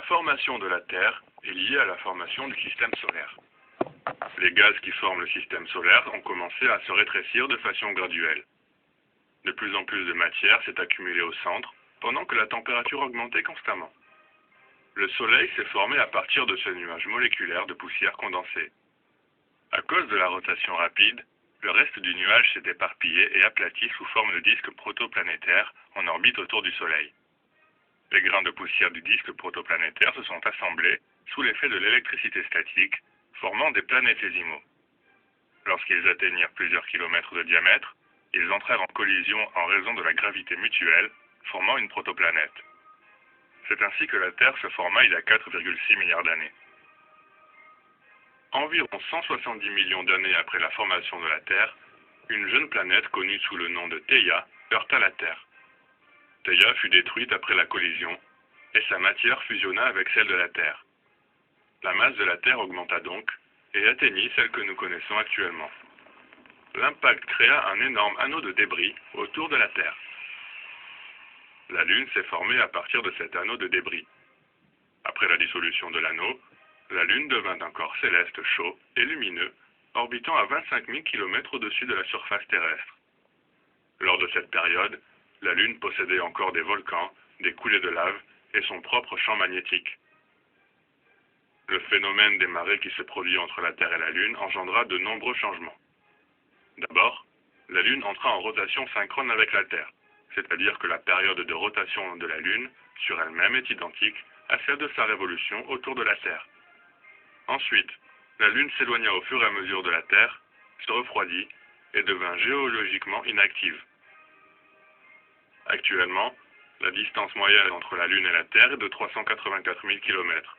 formation de la Terre est liée à la formation du système solaire. Les gaz qui forment le système solaire ont commencé à se rétrécir de façon graduelle. De plus en plus de matière s'est accumulée au centre, pendant que la température augmentait constamment. Le Soleil s'est formé à partir de ce nuage moléculaire de poussière condensée. À cause de la rotation rapide, le reste du nuage s'est éparpillé et aplati sous forme de disques protoplanétaires en orbite autour du Soleil. Les grains de poussière du disque protoplanétaire se sont assemblés sous l'effet de l'électricité statique, formant des planétésimaux. Lorsqu'ils atteignirent plusieurs kilomètres de diamètre, ils entrèrent en collision en raison de la gravité mutuelle, formant une protoplanète. C'est ainsi que la Terre se forma il y a 4,6 milliards d'années. Environ 170 millions d'années après la formation de la Terre, une jeune planète connue sous le nom de Theia heurta la Terre. Theia fut détruite après la collision, et sa matière fusionna avec celle de la Terre. La masse de la Terre augmenta donc, et atteignit celle que nous connaissons actuellement. L'impact créa un énorme anneau de débris autour de la Terre. La Lune s'est formée à partir de cet anneau de débris. Après la dissolution de l'anneau, la Lune devint un corps céleste chaud et lumineux, orbitant à 25 000 km au-dessus de la surface terrestre. Lors de cette période, la Lune possédait encore des volcans, des coulées de lave et son propre champ magnétique. Le phénomène des marées qui se produit entre la Terre et la Lune engendra de nombreux changements. D'abord, la Lune entra en rotation synchrone avec la Terre, c'est-à-dire que la période de rotation de la Lune sur elle-même est identique à celle de sa révolution autour de la Terre. Ensuite, la Lune s'éloigna au fur et à mesure de la Terre, se refroidit et devint géologiquement inactive. Actuellement, la distance moyenne entre la Lune et la Terre est de 384 000 km.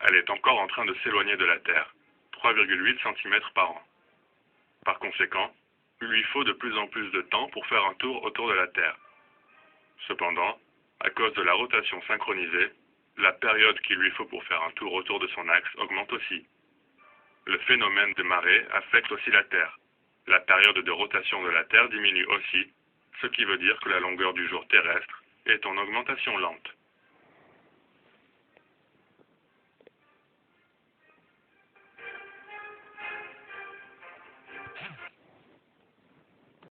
Elle est encore en train de s'éloigner de la Terre, 3,8 cm par an. Par conséquent, il lui faut de plus en plus de temps pour faire un tour autour de la Terre. Cependant, à cause de la rotation synchronisée, la période qu'il lui faut pour faire un tour autour de son axe augmente aussi. Le phénomène de marée affecte aussi la Terre. La période de rotation de la Terre diminue aussi, ce qui veut dire que la longueur du jour terrestre est en augmentation lente.